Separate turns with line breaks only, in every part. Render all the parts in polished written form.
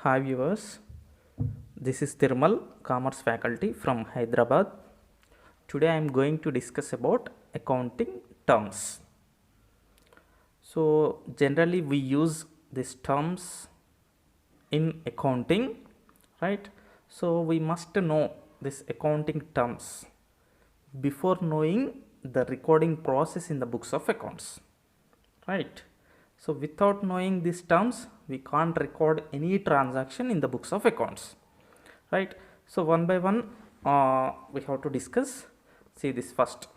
Hi viewers, this is Thirmal, Commerce faculty from Hyderabad. Today I am going to discuss about accounting terms. So generally we use these terms in accounting, right? So we must know this accounting terms before knowing the recording process in the books of accounts, right? So without knowing these terms we can't record any transaction in the books of accounts, right? So one by one we have to discuss. See this first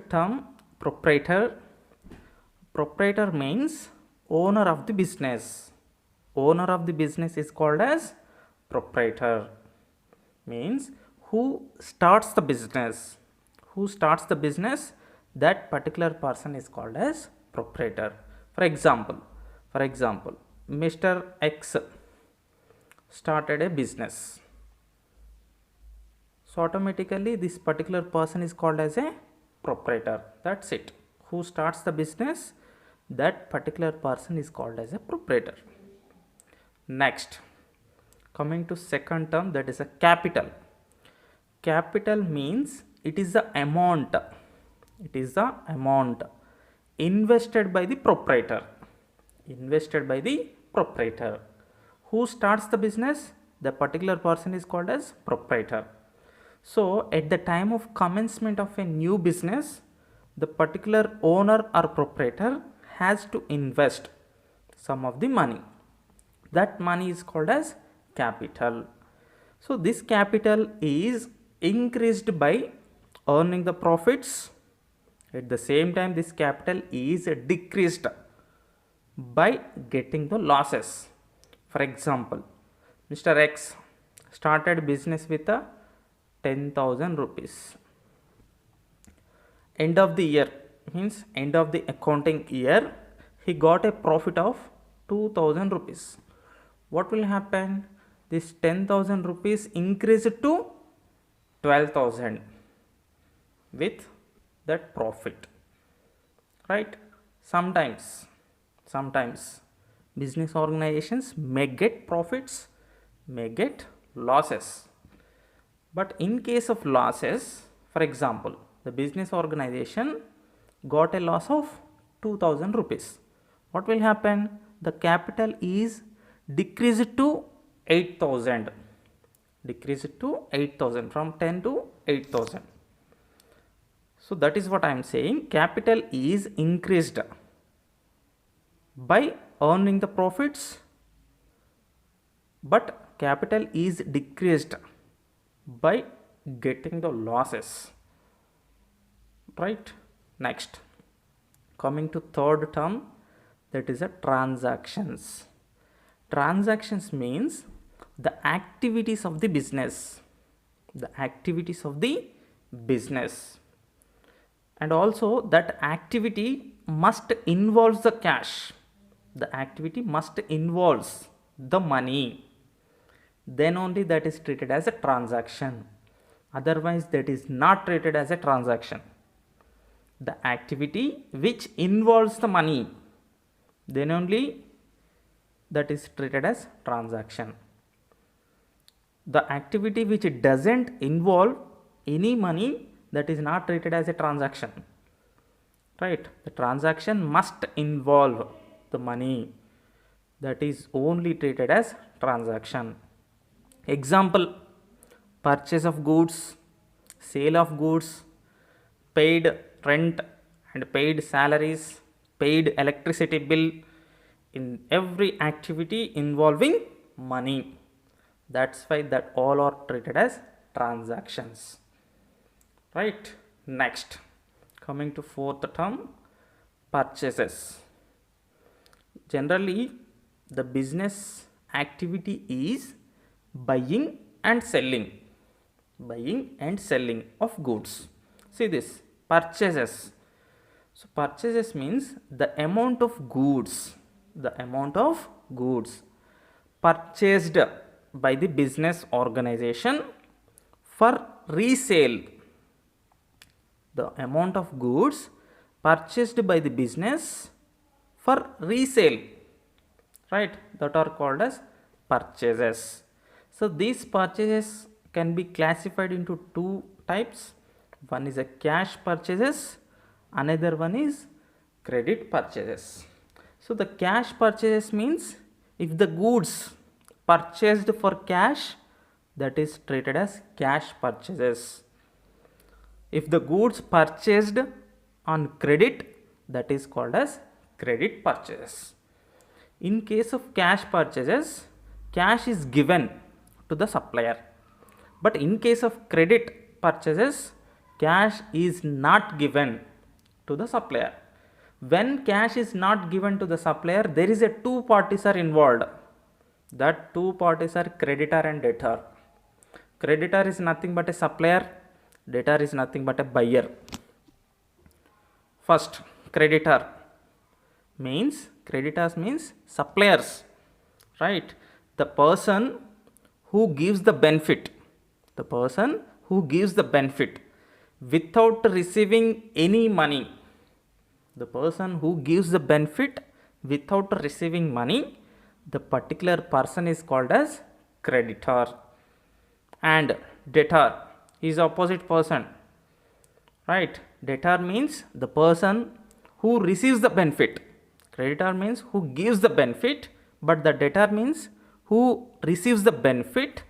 term, proprietor. Proprietor means owner of the business. Owner of the business is called as proprietor. Means who starts the business. Who starts the business, that particular person is called as proprietor. For example, Mr. X started a business. So automatically this particular person is called as a proprietor. That's it. Who starts the business, that particular person is called as a proprietor. Next, coming to second term, that is a capital. Capital means it is the amount. It is the amount invested by the proprietor. Invested by the proprietor. Who starts the business? The particular person is called as proprietor. So at the time of commencement of a new business, the particular owner or proprietor has to invest some of the money. That money is called as capital. So this capital is increased by earning the profits. At the same time, this capital is decreased by getting the losses. For example, Mr. X started business with a 10,000 rupees. End of the year means end of the accounting year, he got a profit of 2,000 rupees. What will happen? This 10,000 rupees increased to 12,000 with that profit, right? Sometimes business organizations may get profits, may get losses. But in case of losses, for example, the business organization got a loss of 2,000 rupees. What will happen? The capital is decreased to 8,000. Decreased to 8,000, from 10 to 8,000. So that is what I am saying. Capital is increased by earning the profits, but capital is decreased by getting the losses, right? Next, coming to third term, that is a transactions. Transactions means the activities of the business. The activities of the business. And also that activity must involve the cash. The activity must involve the money. Then only that is treated as a transaction. Otherwise that is not treated as a transaction. The activity which involves the money, then only that is treated as transaction. The activity which doesn't involve any money, that is not treated as a transaction, right? The transaction must involve the money, that is only treated as transaction. Example, purchase of goods, sale of goods, paid rent and paid salaries, paid electricity bill, in every activity involving money. That's why that all are treated as transactions, right? Next, coming to fourth term, purchases. Generally the business activity is buying and selling of goods. See this, purchases. So purchases means the amount of goods purchased by the business organization for resale. The amount of goods purchased by the business for resale. right? That are called as purchases. So these purchases can be classified into two types. One is a cash purchases, another one is credit purchases. So the cash purchases means if the goods purchased for cash, that is treated as cash purchases. If the goods purchased on credit, that is called as credit purchases. In case of cash purchases, cash is given to the supplier. But in case of credit purchases, cash is not given to the supplier. When cash is not given to the supplier, there is a two parties are involved. That two parties are creditor and debtor. Creditor is nothing but a supplier, debtor is nothing but a buyer. First, creditor means, creditors means suppliers, right? The person who gives the benefit, the person who gives the benefit without receiving any money, the person who gives the benefit without receiving money, the particular person is called as creditor. And debtor is opposite person, right? Debtor means the person who receives the benefit. Creditor means who gives the benefit, but the debtor means who receives the benefit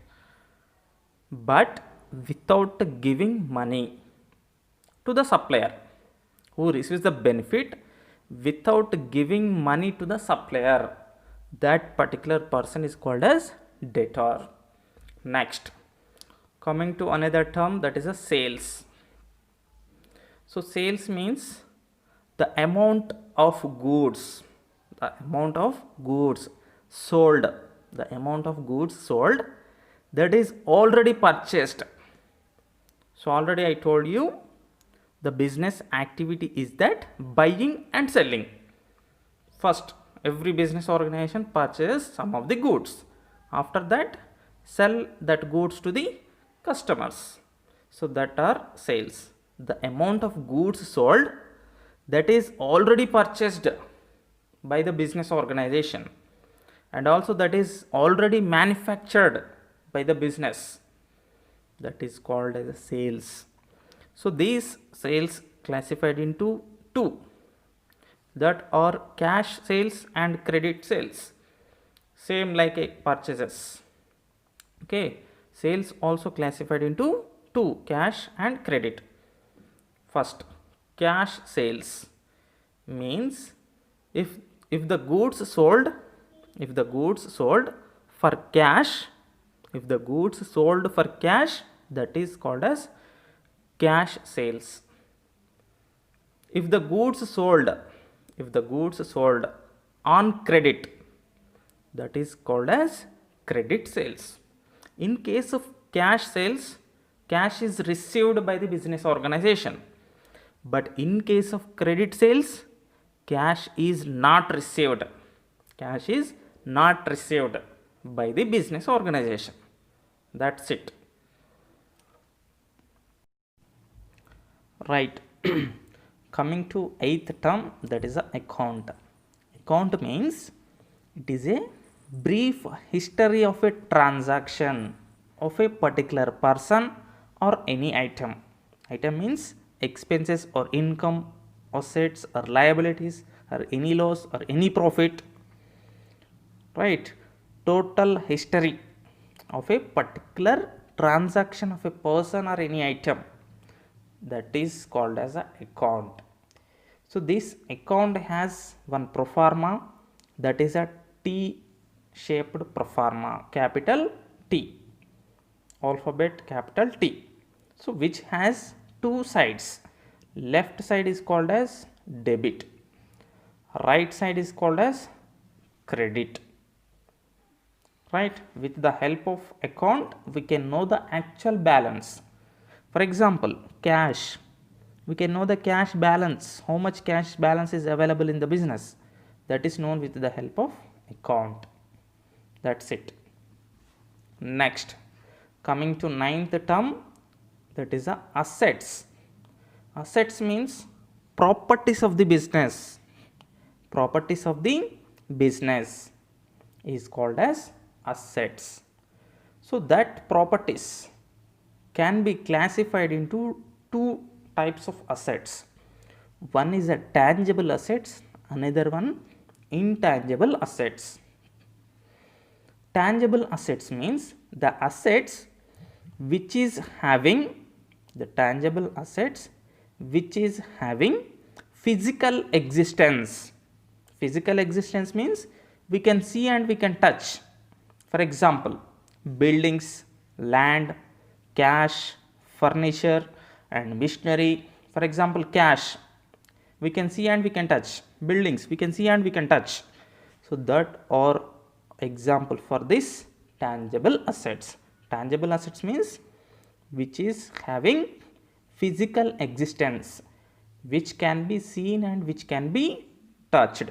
but without giving money to the supplier. Who receives the benefit without giving money to the supplier, that particular person is called as debtor. Next, coming to another term, that is a sales. So sales means the amount of goods, sold, the amount of goods sold that is already purchased. So already I told you the business activity is that buying and selling. First, every business organization purchases some of the goods. After that, sell that goods to the customers. So that are sales. The amount of goods sold that is already purchased by the business organization, and also that is already manufactured by the business, that is called as sales. So these sales classified into two, that are cash sales and credit sales, same like a purchases. Okay, sales also classified into two, cash and credit. First, cash sales means if the goods sold for cash, that is called as cash sales. If the goods sold on credit, that is called as credit sales. In case of cash sales, cash is received by the business organization. But in case of credit sales, cash is not received. Cash is not received by the business organization. That's it. Right. Coming to eighth term, that is a account. Account means it is a brief history of a transaction of a particular person or any item. Item means expenses or income, assets or liabilities, or any loss or any profit, right? Total history of a particular transaction of a person or any item, that is called as an account. So this account has one pro forma, that is a T shaped pro forma, capital T, alphabet capital T. So which has two sides. Left side is called as debit, right side is called as credit, right? With the help of account, we can know the actual balance. For example, cash, we can know the cash balance, how much cash balance is available in the business, that is known with the help of account. That's it. Next, coming to ninth term, that is the assets. Assets means properties of the business. Properties of the business. is called as assets. So that properties can be classified into two types of assets. One is a tangible assets, another one intangible assets. Tangible assets means the assets which is having physical existence. Physical existence means we can see and we can touch. For example, buildings, land, cash, furniture and machinery. For example, cash we can see and we can touch. Buildings we can see and we can touch. So that are example for this tangible assets. Tangible assets means which is having physical existence, which can be seen and which can be touched.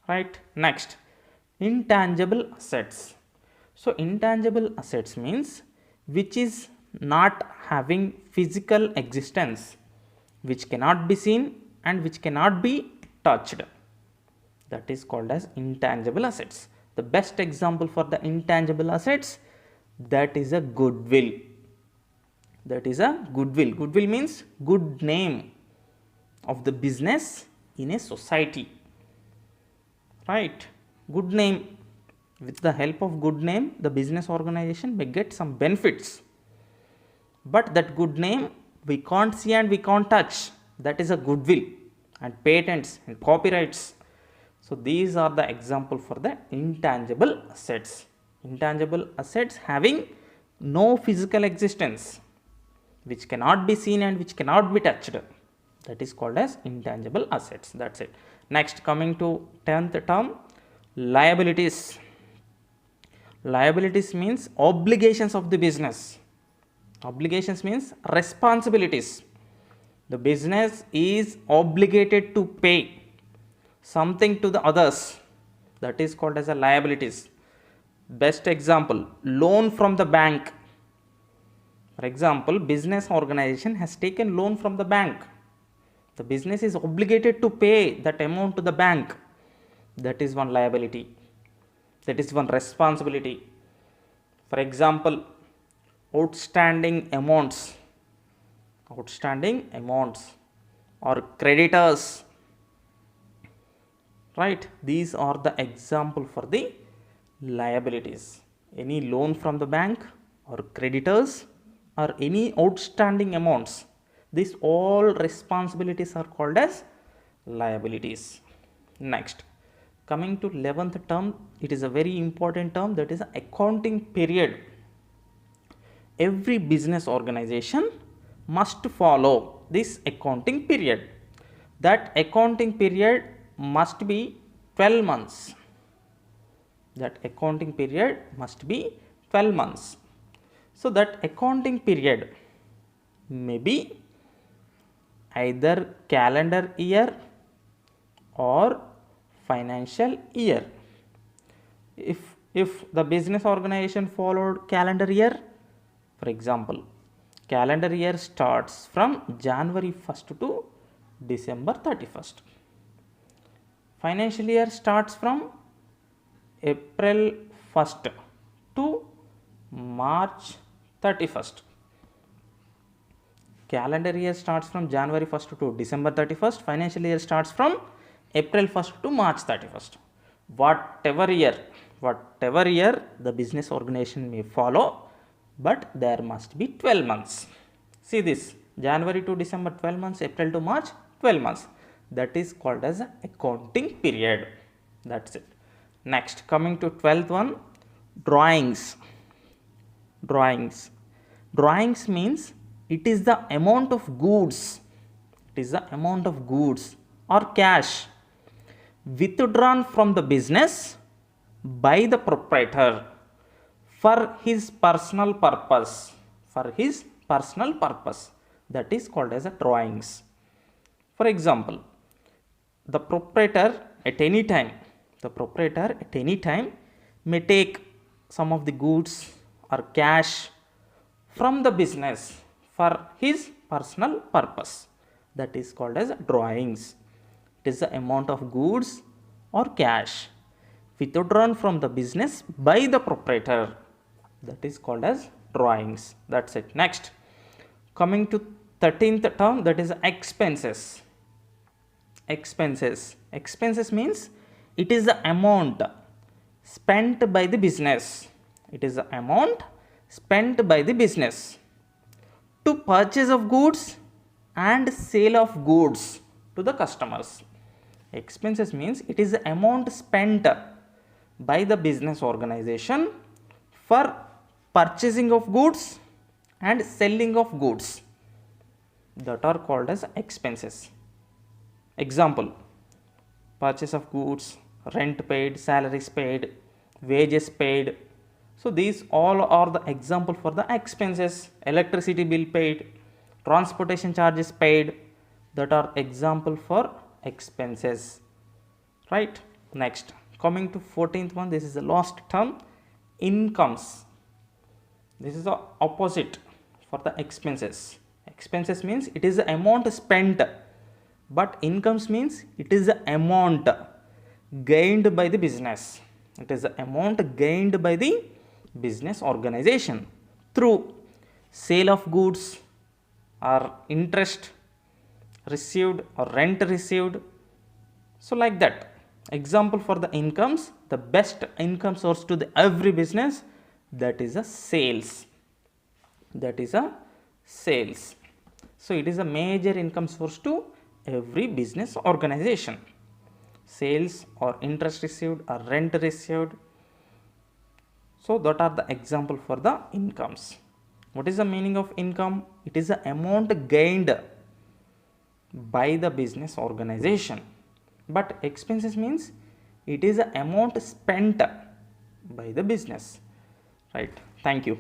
Right. Next, intangible assets. So intangible assets means which is not having physical existence, which cannot be seen and which cannot be touched. That is called as intangible assets. The best example for the intangible assets, that is a goodwill. That is a goodwill. Goodwill means good name of the business in a society. Right. Good name. With the help of good name, the business organization may get some benefits. But that good name we can't see and we can't touch. That is a goodwill. And patents and copyrights. So these are the example for the intangible assets. Intangible assets having no physical existence, which cannot be seen and which cannot be touched. That is called as intangible assets. That's it. Next, coming to 10th term, liabilities. Liabilities means obligations of the business. Obligations means responsibilities. The business is obligated to pay something to the others. That is called as a liabilities. Best example, loan from the bank. For example, business organization has taken loan from the bank. The business is obligated to pay that amount to the bank. That is one liability. That is one responsibility. For example, outstanding amounts or creditors. Right, these are the example for the liabilities. Any loan from the bank or creditors or any outstanding amounts, these all responsibilities are called as liabilities. Next, coming to 11th term, it is a very important term, that is accounting period. Every business organization must follow this accounting period. That accounting period must be 12 months. That accounting period must be 12 months. So that accounting period may be either calendar year or financial year. If the business organization followed calendar year, for example, calendar year starts from January 1st to December 31st. Financial year starts from April 1st to March 31st. Calendar year starts from January 1st to December 31st. Financial year starts from April 1st to March 31st. Whatever year the business organization may follow, but there must be 12 months. See this, January to December 12 months, April to March 12 months. That is called as an accounting period. That's it. Next, coming to 12th one, drawings. Drawings means it is the amount of goods. It is the amount of goods or cash withdrawn from the business by the proprietor for his personal purpose. That is called as a drawings. For example, the proprietor at any time may take some of the goods or cash from the business for his personal purpose. That is called as drawings. It is the amount of goods or cash withdrawn from the business by the proprietor. That is called as drawings. That's it. Next, coming to 13th term, that is expenses. Expenses means it is the amount spent by the business. It is the amount spent by the business to purchase of goods and sale of goods to the customers. Expenses means it is the amount spent by the business organization for purchasing of goods and selling of goods, that are called as expenses. Example: purchase of goods, rent paid, salaries paid, wages paid. So these all are the example for the expenses. Electricity bill paid, transportation charges paid, that are example for expenses, right? Next, coming to 14th one, this is the last term, incomes. This is the opposite for the expenses. Expenses means it is the amount spent, but incomes means it is the amount gained by the business. It is the amount gained by the business organization through sale of goods or interest received or rent received. So like that. Example for the incomes, the best income source to the every business, that is a sales. That is a sales. So it is a major income source to every business organization. Sales or interest received or rent received. So that are the example for the incomes. What is the meaning of income? It is the amount gained by the business organization. But expenses means it is the amount spent by the business. Right. Thank you.